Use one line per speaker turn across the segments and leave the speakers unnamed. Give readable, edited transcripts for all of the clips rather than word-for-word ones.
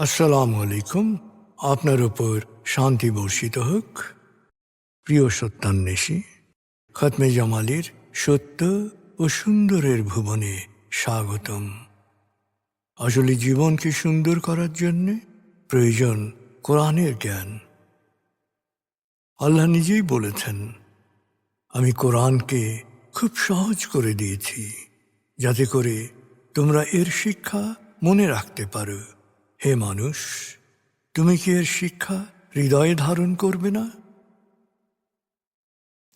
আসসালামু আলাইকুম। আপনার উপর শান্তি বর্ষিত হোক। প্রিয় সত্যান্বেষী, খতমে জামালির সত্য ও সুন্দরের ভুবনে স্বাগতম। আসলে জীবনকে সুন্দর করার জন্য প্রয়োজন কোরআনের জ্ঞান। আল্লাহ নিজেই বলেছেন, আমি কোরআনকে খুব সহজ করে দিয়েছি যাতে করে তোমরা এর শিক্ষা মনে রাখতে পারো। হে মানুষ, তুমি কি এর শিক্ষা হৃদয়ে ধারণ করবে না?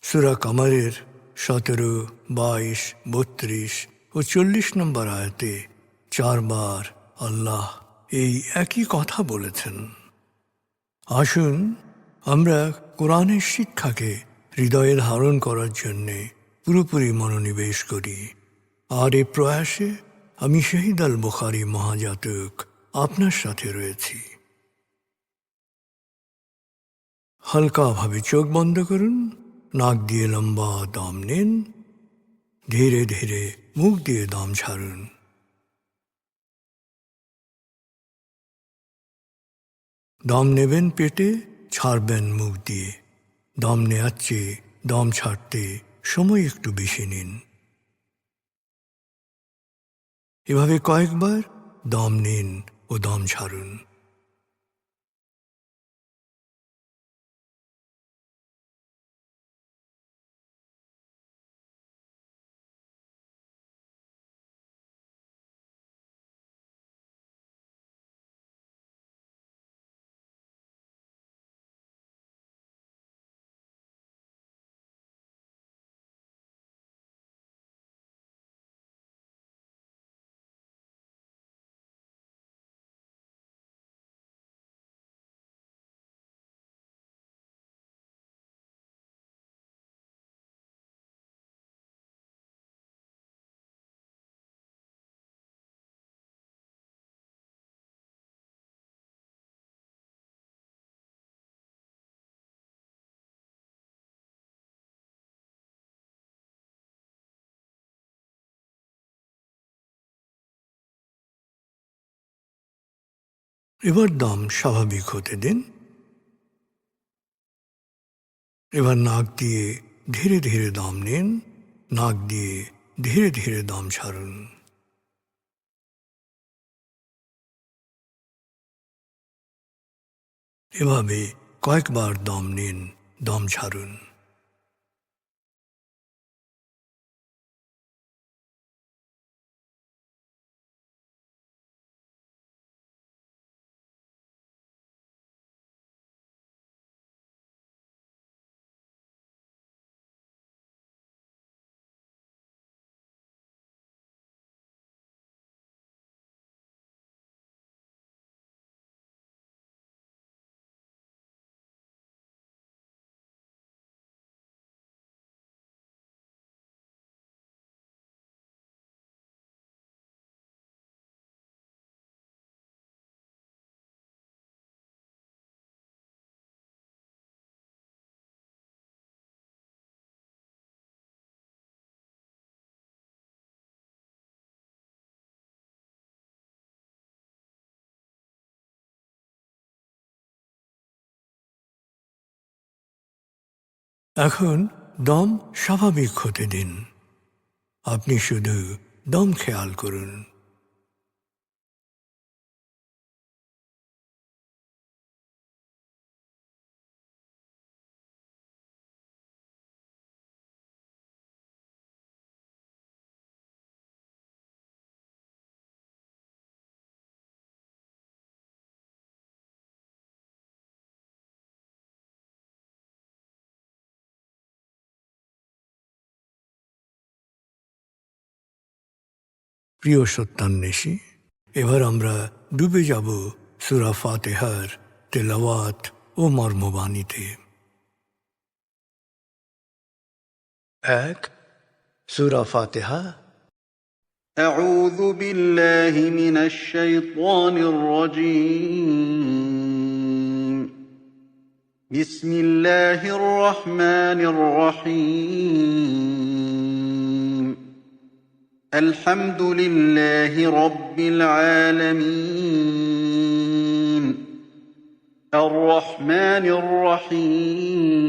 সূরা কামারের 17, 22, 32 ও 40 নম্বর আয়াতে 4 বার আল্লাহ এই একই কথা বলেছেন। আসুন আমরা কোরআনের শিক্ষাকে হৃদয়ে ধারণ করার জন্যে পুরোপুরি মনোনিবেশ করি। আর এই প্রয়াসে আমি শহীদ আল বুখারী মহাজাতক আপনার সাথে রয়েছি। হালকাভাবে চোখ বন্ধ করুন, নাক দিয়ে লম্বা দম নিন, ধীরে ধীরে মুখ দিয়ে দম ছাড়ুন। দম নেবেন পেটে, ছাড়বেন মুখ দিয়ে। দম নেওয়ার চেয়ে দম ছাড়তে সময় একটু বেশি নিন। এভাবে কয়েকবার দম নিন ও দম ছাড়ুন। এবার দম স্বাভাবিক হতে দিন। এবার নাক দিয়ে ধীরে ধীরে দম নিন, নাক দিয়ে ধীরে ধীরে দম ছাড়ুন। এভাবে কয়েকবার দম নিন, দম ছাড়ুন। এখন দম স্বাভাবিক হতে দিন। আপনি শুধু দম খেয়াল করুন। প্রিয় সত্যান্বেষী, এবার আমরা ডুবে যাব সূরা ফাতিহার তেলাওয়াত ও মর্মবাণীতে। 1, সূরা ফাতিহা।
أعوذ بالله من الشيطان الرجيم. بسم الله الرحمن الرحيم. الحمد لله رب العالمين. الرحمن الرحيم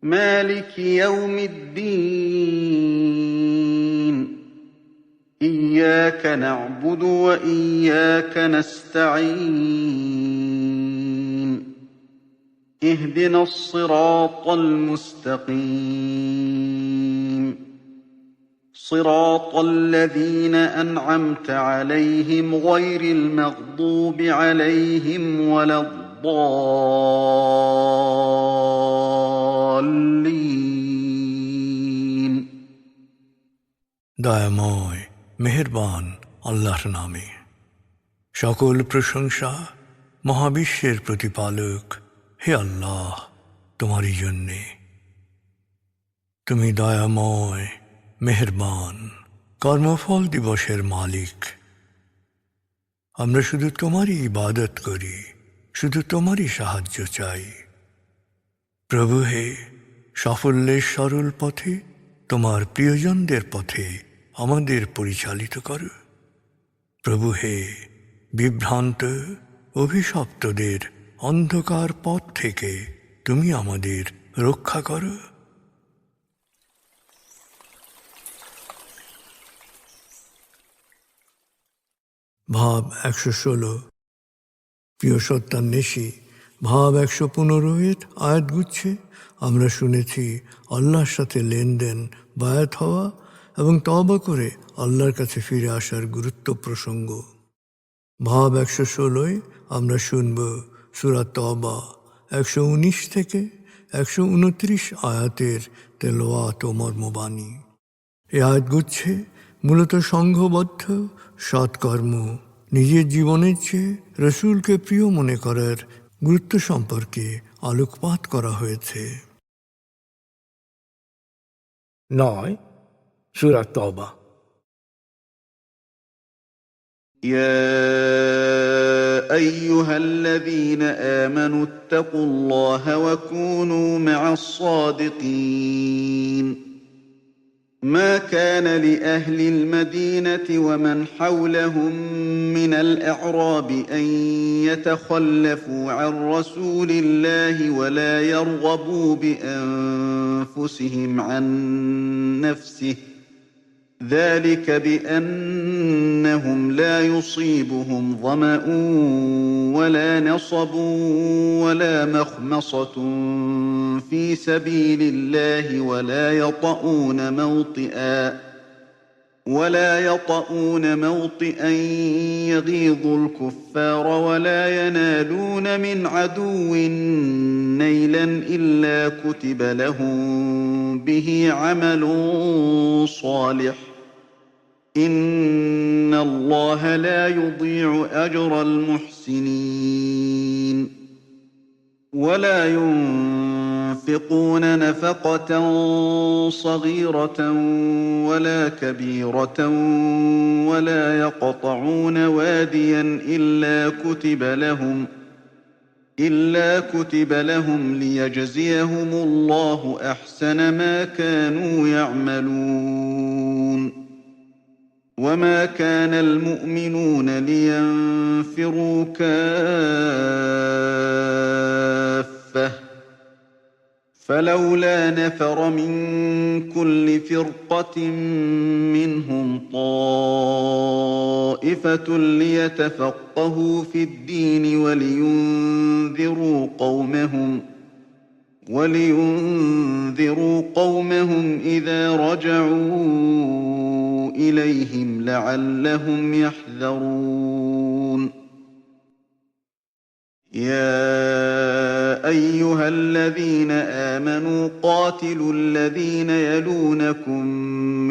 مالك يوم الدين إياك نعبد وإياك نستعين اهدنا الصراط المستقيم صراط الذين أنعمت عليهم غير المغضوب عليهم ولا الضالين
দয়াময় মেহেরবান আল্লাহর নামে। সকল প্রশংসা মহাবিশ্বের প্রতিপালক হে আল্লাহ তোমারই জন্যে। তুমি দয়াময় মেহেরবান কর্মফল দিবসের মালিক। আমরা শুধু তোমারই ইবাদত করি, শুধু তোমারই সাহায্য চাই। প্রভু হে, সাফল্যের সরল পথে তোমার প্রিয়জনদের পথে আমাদের পরিচালিত করো। প্রভু হে, বিভ্রান্ত অভিশপ্তদের অন্ধকার পথ থেকে তুমি আমাদের রক্ষা করো। ভাব 116। প্রিয় সত্যান্বেষী, ভাব 115 আয়াতগুচ্ছে আমরা শুনেছি আল্লাহর সাথে লেনদেন, বায়াত হওয়া এবং তওবা করে আল্লাহর কাছে ফিরে আসার গুরুত্ব প্রসঙ্গ। ভাব 116 আমরা শুনব সূরা তওবা 119 থেকে 129 আয়াতের তেলাওয়াত ও মর্মবাণী। এই আয়াতগুচ্ছে মূলত সংঘবদ্ধ সৎকর্ম, নিজের জীবনের চেয়ে রসূলকে প্রিয় মনে করার গুরুত্ব সম্পর্কে আলোকপাত করা হয়েছে। 9 সূরা তওবা।
يا أيها الذين آمنوا اتقوا الله وكونوا مع الصادقين ما كان لأهل المدينة ومن حولهم من الأعراب أن يتخلفوا عن رسول الله ولا يرغبوا بأنفسهم عن نفسه ذلك بأنهم لا يصيبهم ظمأ ولا نصب ولا مخمصة في سبيل الله ولا يطؤون موطئا يغيظ الكفار ولا ينالون من عدو نيلا إلا كتب لهم به عمل صالح إن الله لا يضيع أجر المحسنين ولا ينفقون نفقة صغيرة ولا كبيرة ولا يقطعون واديا إلا كتب لهم ليجزيهم الله أحسن ما كانوا يعملون وما كان المؤمنون لينفروا كافة فلولا نفر من كل فرقة منهم طائفة ليتفقهوا في الدين ولينذروا قومهم إذا رجعوا إليهم لعلهم يحذرون يا أيها الذين آمنوا قاتلوا الذين يلونكم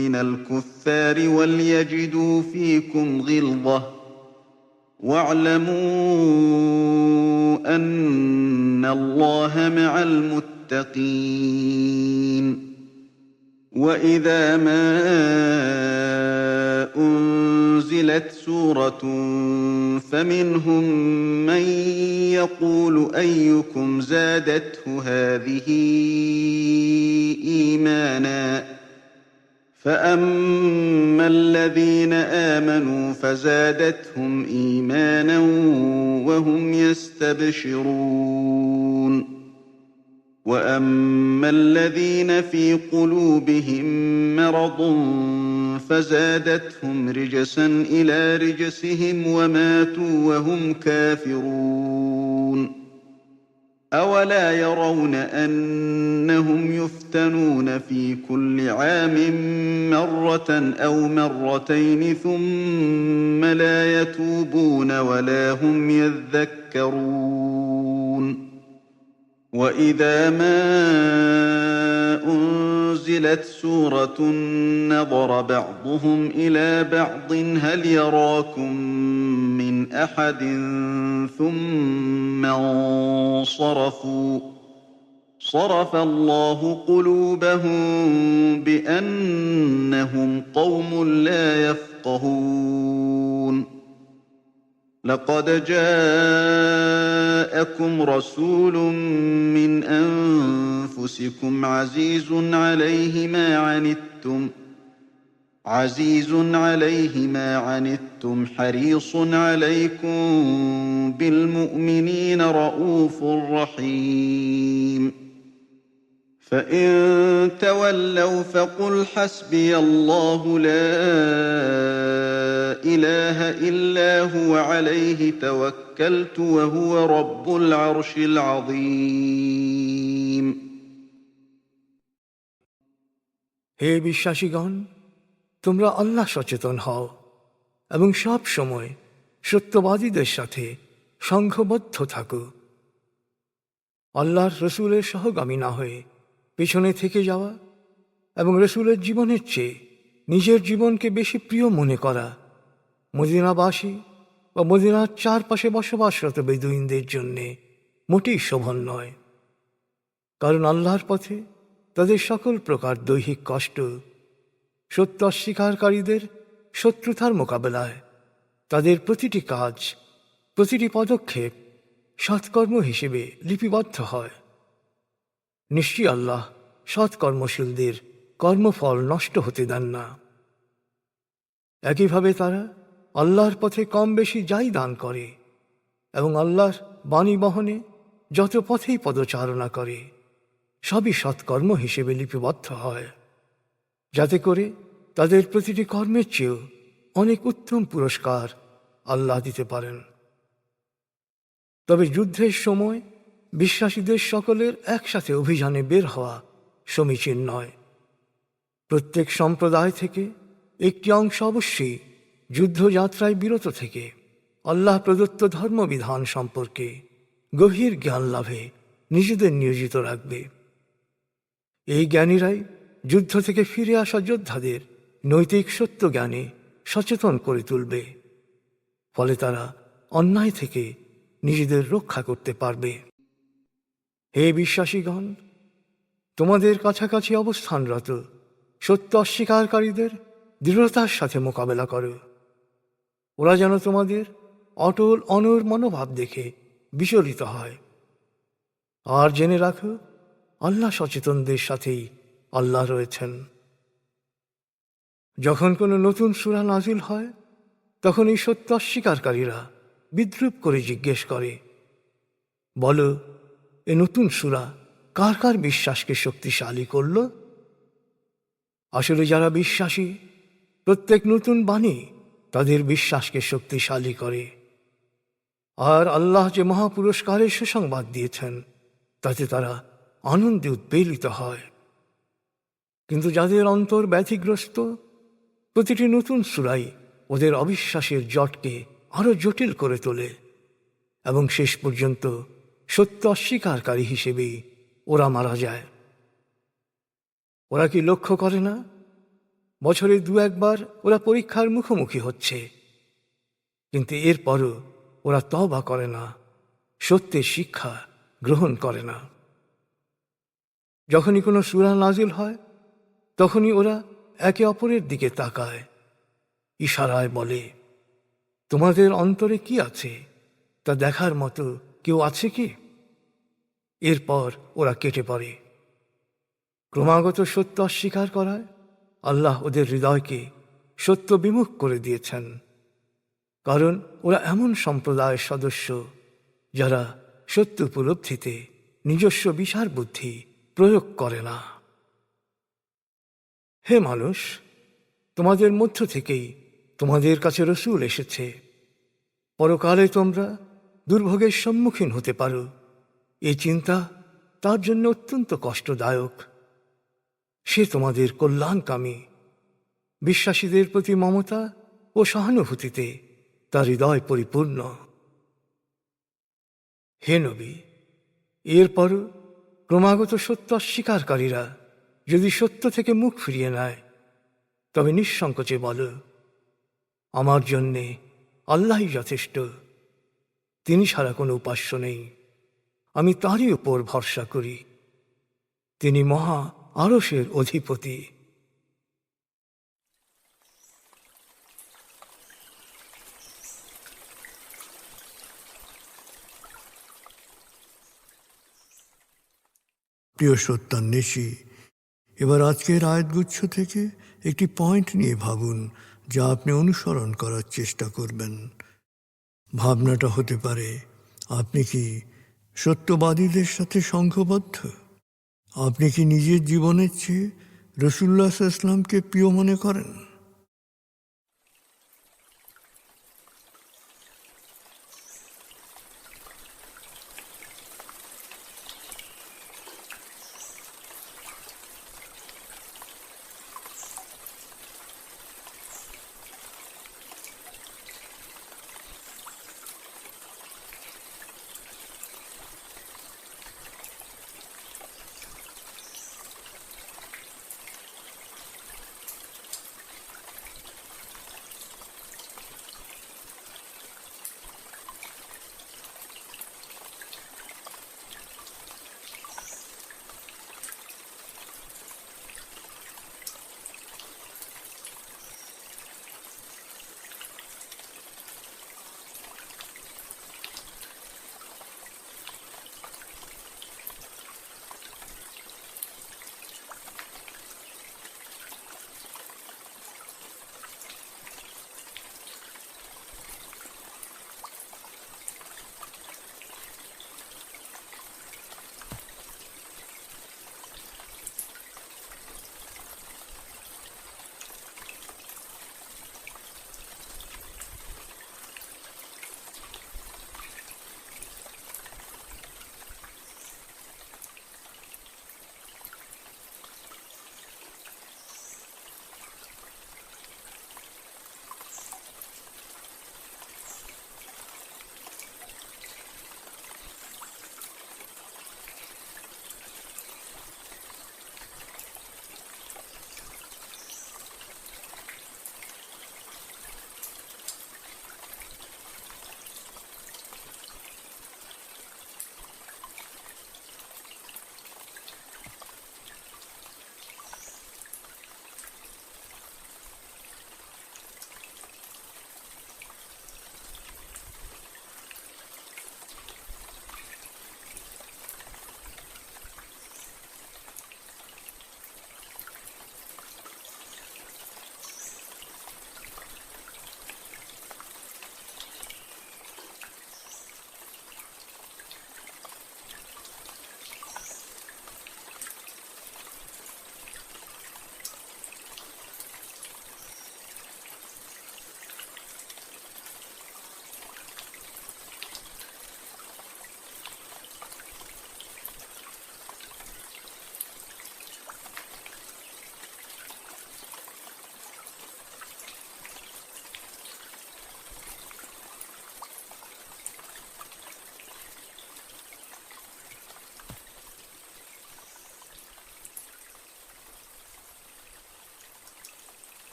من الكفار وليجدوا فيكم غلظة واعلموا أن الله مع المتقين وإذا ما أنزلت سورة فمنهم من يقول أيكم زادته هذه إيمانا فأما الذين آمنوا فزادتهم إيمانا وهم يستبشرون وأما الذين في قلوبهم مرض فزادتهم رجسا إلى رجسهم وماتوا وهم كافرون أولا يرون أنهم يفتنون في كل عام مرة أو مرتين ثم لا يتوبون ولا هم يذكرون وإذا ما أنزلت سورة نظر بعضهم إلى بعض هل يراكم من أحد ثم انصرفوا صرف الله قلوبهم بأنهم قوم لا يفقهون لقد جاءكم رسول من أنفسكم عزيز عليه ما عنتم حريص عليكم بالمؤمنين رءوف رحيم فإن تولوا فقل حسبي الله لا إله إلا هو عليه توكلت وهو رب العرش العظيم
হে বিশ্বাসীগণ, তোমরা আল্লাহ সচেতন হও এবং সব সময় সত্যবাদীদের সাথে সংঘবদ্ধ থাকো। আল্লাহর রসুলের সহগামী না হয়ে পেছনে থেকে যাওয়া এবং রসুলের জীবনের চেয়ে নিজের জীবনকে বেশি প্রিয় মনে করা মদিনাবাসী বা মদিনার চারপাশে বসবাসরত বেদুইনদের জন্যে মোটেই শোভন নয়। কারণ আল্লাহর পথে তাদের সকল প্রকার দৈহিক কষ্ট, সত্য অস্বীকারীদের শত্রুতার মোকাবেলায় তাদের প্রতিটি কাজ, প্রতিটি পদক্ষেপ সৎকর্ম হিসেবে লিপিবদ্ধ হয়। নিশ্চয়ই আল্লাহ সৎকর্মশীলদের কর্মফল নষ্ট হতে দেন না। একইভাবে তারা আল্লাহর পথে কম বেশি যাই দান করে এবং আল্লাহর বাণী বহনে যত পথেই পদচারণা করে সবই সৎকর্ম হিসেবে লিপিবদ্ধ হয়, যাতে করে তাদের প্রতিটি কর্মের চেয়েও অনেক উত্তম পুরস্কার আল্লাহ দিতে পারেন। তবে যুদ্ধের সময় বিশ্বাসীদের সকলের একসাথে অভিযানে বের হওয়া সমীচীন নয়। প্রত্যেক সম্প্রদায় থেকে একটি অংশ অবশ্যই যুদ্ধযাত্রায় বিরত থেকে আল্লাহ প্রদত্ত ধর্মবিধান সম্পর্কে গভীর জ্ঞান লাভে নিজেদের নিয়োজিত রাখবে। এই জ্ঞানীরাই যুদ্ধ থেকে ফিরে আসা যোদ্ধাদের নৈতিক সত্য জ্ঞানে সচেতন করে তুলবে, ফলে তারা অন্যায় থেকে নিজেদের রক্ষা করতে পারবে। হে বিশ্বাসীগণ, তোমাদের কাছাকাছি অবস্থানরত সত্য অস্বীকারীদের দৃঢ়তার সাথে মোকাবেলা করো। ওরা যেন তোমাদের অটল অনড় মনোভাব দেখে বিচলিত হয়। আর জেনে রাখো, আল্লাহ সচেতনদের সাথেই আল্লাহ রয়েছেন। যখন কোনো নতুন সূরা নাজিল হয় তখন এই সত্য অস্বীকারীরা বিদ্রূপ করে জিজ্ঞেস করে, বলো, এ নতুন সূরা কার কার বিশ্বাসকে শক্তিশালী করল? আসলে যারা বিশ্বাসী, প্রত্যেক নতুন বাণী তাদের বিশ্বাসকে শক্তিশালী করে। আর আল্লাহ যে মহাপুরস্কারের সুসংবাদ দিয়েছেন তাতে তারা আনন্দে উদ্বেলিত হয়। কিন্তু যাদের অন্তর ব্যথিগ্রস্ত, প্রতিটি নতুন সূরাই ওদের অবিশ্বাসের জটকে আরো জটিল করে তোলে এবং শেষ পর্যন্ত সত্য অস্বীকারী হিসেবেই ওরা মারা যায়। ওরা কি লক্ষ্য করে না, বছরে 2-1 বার ওরা পরীক্ষার মুখোমুখি হচ্ছে, কিন্তু এরপরও ওরা তওবা করে না, সত্যের শিক্ষা গ্রহণ করে না। যখনই কোনো সূরা নাজিল হয় তখনই ওরা একে অপরের দিকে তাকায়, ইশারায় বলে, তোমাদের অন্তরে কি আছে তা দেখার মতো কেউ আছে কি? এরপর ওরা কেটে পড়ে। ক্রমাগত সত্য অস্বীকার করায় আল্লাহ ওদের হৃদয়কে সত্য বিমুখ করে দিয়েছেন, কারণ ওরা এমন সম্প্রদায়ের সদস্য যারা সত্য উপলব্ধিতে নিজস্ব বিচার বুদ্ধি প্রয়োগ করে না। হে মানুষ, তোমাদের মধ্য থেকেই তোমাদের কাছে রসূল এসেছে। পরকালে তোমরা দুর্ভোগের সম্মুখীন হতে পারো, এই চিন্তা তার জন্য অত্যন্ত কষ্টদায়ক। সে তোমাদের কল্যাণকামী। বিশ্বাসীদের প্রতি মমতা ও সহানুভূতিতে তার হৃদয় পরিপূর্ণ। হে নবী, এরপর ক্রমাগত সত্য অস্বীকারীরা যদি সত্য থেকে মুখ ফিরিয়ে নেয়, তবে নিঃসংকোচে বলো, আমার জন্যে আল্লাহই যথেষ্ট, তিনি ছাড়া কোনো উপাস্য নেই, আমি তারই উপর ভরসা করি, তিনি মহা আরশের অধিপতি।
প্রিয় সত্যান্বেষী, এবার আজকের আয়াতগুচ্ছ থেকে একটি পয়েন্ট নিয়ে ভাবুন, যা আপনি অনুসরণ করার চেষ্টা করবেন। ভাবনাটা হতে পারে, আপনি কি সত্যবাদীদের সাথে সংঘবদ্ধ? আপনি কি নিজের জীবনের চেয়ে রাসূলুল্লাহ সাল্লাল্লাহু আলাইহি ওয়াসাল্লামকে প্রিয় মনে করেন?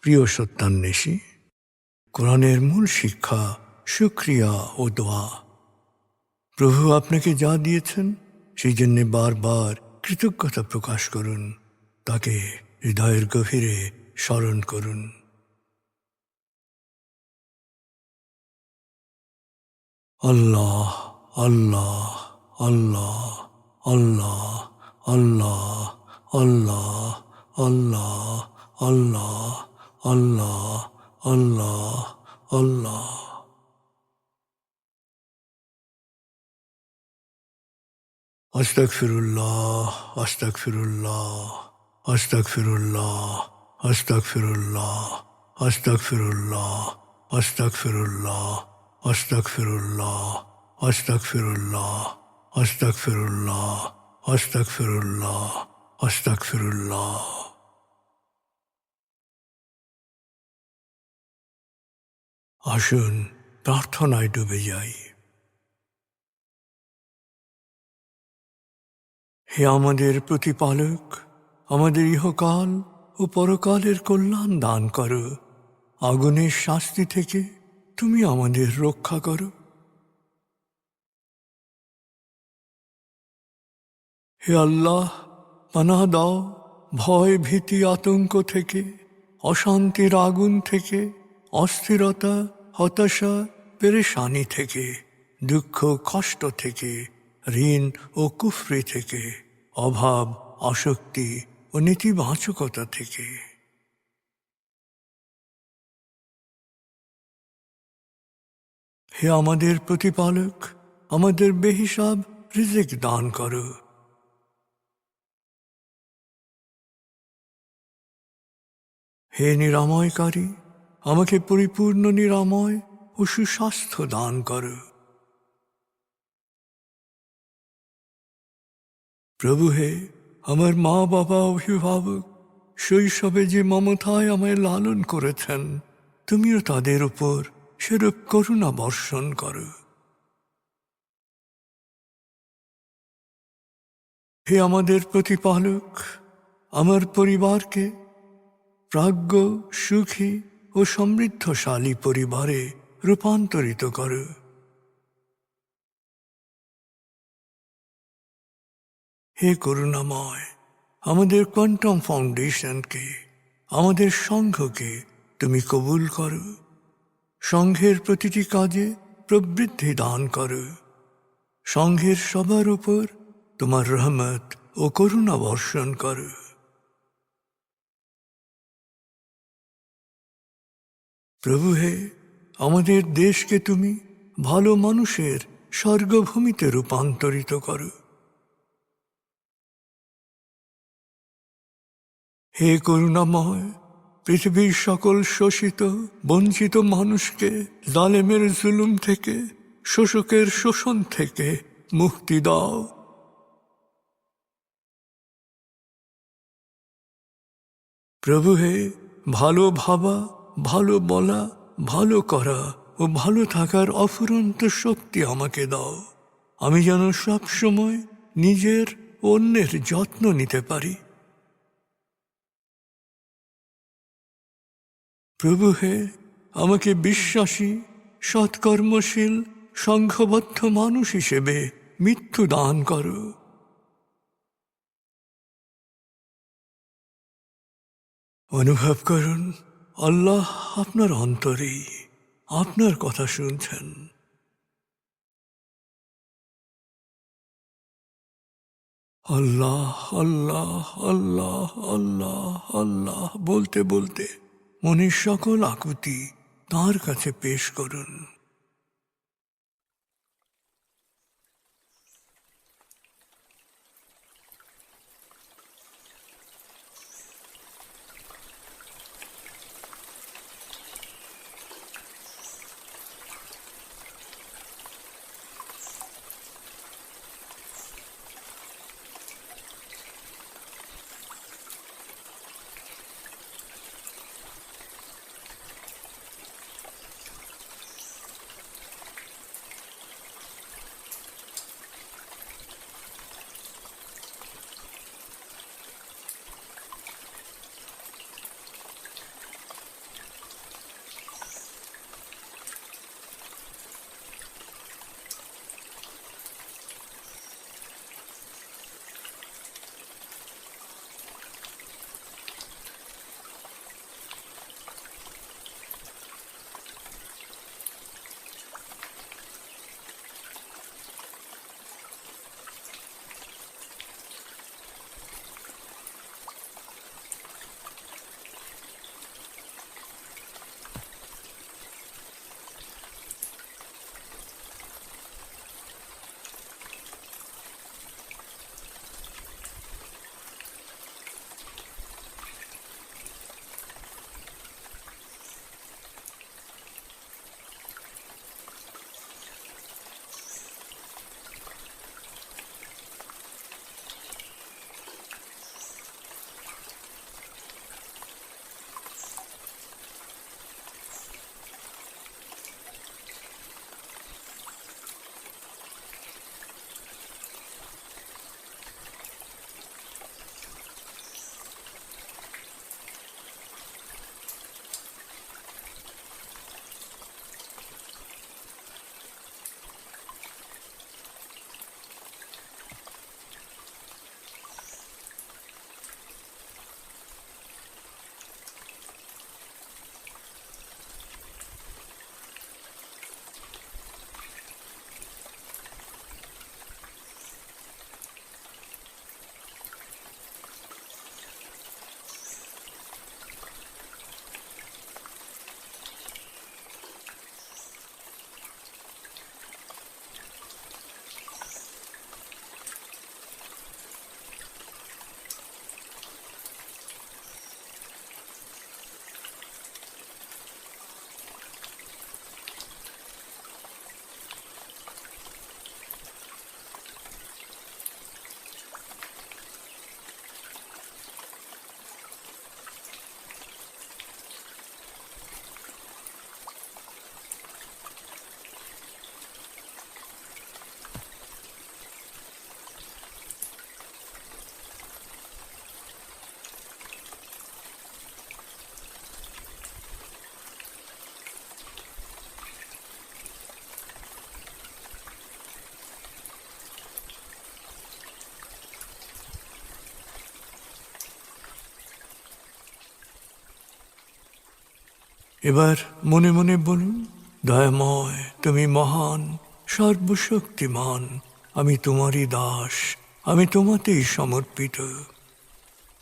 প্রিয় সত্যান্বেষী, কোরআনের মূল শিক্ষা শুকরিয়া ও দোয়া। প্রভু আপনাকে যা দিয়েছেন সেই জন্য বারবার কৃতজ্ঞতা প্রকাশ করুন, তাকে হৃদয়ের গভীরে স্মরণ করুন। আল্লাহ আল্লাহ আল্লাহ আল্লাহ আল্লাহ আল্লাহ আল্লাহ আল্লাহ আল্লাহ আল্লাহ আল্লাহ। আস্তাগফিরুল্লাহ আস্তাগফিরুল্লাহ আস্তাগফিরুল্লাহ আস্তাগফিরুল্লাহ আস্তাগফিরুল্লাহ আস্তাগফিরুল্লাহ আস্তাগফিরুল্লাহ আস্তাগফিরুল্লাহ আস্তাগফিরুল্লাহ আস্তাগফিরুল্লাহ আস্তাগফিরুল্লাহ। আসুন প্রার্থনায় ডুবে যাই। হে আমাদের প্রতিপালক, আমাদের ইহকাল ও পরকালের কল্যাণ দান করো। আগুনের শাস্তি থেকে তুমি আমাদের রক্ষা করো। হে আল্লাহ, পানাহ দাও ভয় ভীতি আতঙ্ক থেকে, অশান্তির আগুন থেকে, অস্থিরতা হতাশা পেরেশানি থেকে, দুঃখ কষ্ট থেকে, ঋণ ও কুফরি থেকে, অভাব আসক্তি ও নেতিবাচকতা থেকে। হে আমাদের প্রতিপালক, আমাদের বেহিসাব রিজিক দান করো। হে নিরাময়কারী, আমাকে পরিপূর্ণ নিরাময় ও সুস্বাস্থ্য দান করো। প্রভু হে, আমার মা বাবা অভিভাবক শৈশবে যে মমতায় আমায় লালন করেছেন, তুমিও তাদের উপর সেরূপ করুণা বর্ষণ করো। হে আমাদের প্রতিপালক, আমার পরিবারকে প্রাজ্ঞ সুখী ও সমৃদ্ধশালী পরিবারে রূপান্তরিত করো। হে করুণাময়, আমাদের কোয়ান্টাম ফাউন্ডেশনকে, আমাদের সংঘকে তুমি কবুল করো। সংঘের প্রতিটি কাজে প্রবৃদ্ধি দান করো। সংঘের সবার উপর তোমার রহমত ও করুণা বর্ষণ করো। প্রভু হে, আমাদের দেশকে তুমি ভালো মানুষের স্বর্গভূমিতে রূপান্তরিত করো। হে করুণাময়, পৃথিবীর সকল শোষিত বঞ্চিত মানুষকে জালেমের জুলুম থেকে, শোষকের শোষণ থেকে মুক্তি দাও। প্রভু হে, ভালো ভাবা, ভালো বলা, ভালো করা ও ভালো থাকার অফুরন্ত শক্তি আমাকে দাও। আমি যেন সব সময় নিজের ও অন্যের যত্ন নিতে পারি। প্রভু হে, আমাকে বিশ্বাসী সৎকর্মশীল সংঘবদ্ধ মানুষ হিসেবে মৃত্যু দান করো। অনুভব করুন, আল্লাহ আপনার অন্তরেই আপনার কথা শুনছেন। আল্লাহ আল্লাহ আল্লাহ আল্লাহ আল্লাহ বলতে বলতে মনের সকল আকুতি তাঁর কাছে পেশ করুন। এবার মনে মনে বলুন, দয়াময় তুমি মহান, সর্বশক্তিমান, আমি তোমারই দাস, আমি তোমাতেই সমর্পিত।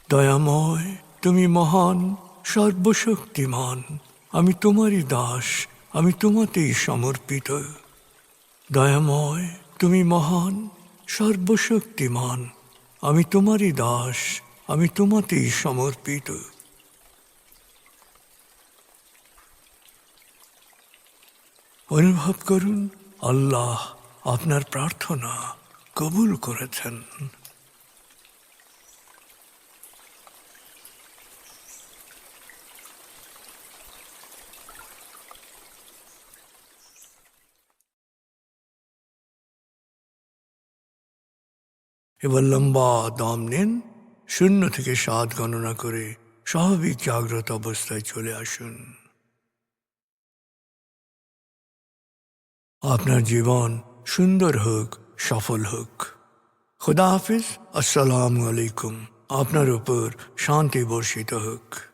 দয়াময় তুমি মহান, সর্বশক্তিমান, আমি তোমারই দাস, আমি তোমাতেই সমর্পিত। দয়াময় তুমি মহান, সর্বশক্তিমান, আমি তোমারই দাস, আমি তোমাতেই সমর্পিত। অনুভব করুন আল্লাহ আপনার প্রার্থনা কবুল করেছেন। এবার লম্বা দম নিন, 0 থেকে 7 গণনা করে স্বাভাবিক জাগ্রত অবস্থায় চলে আসুন। আপনার জীবন সুন্দর হোক, সফল হোক। খুদা হাফিজ। আসসালামু আলাইকুম। আপনার উপর শান্তি বর্ষিত হোক।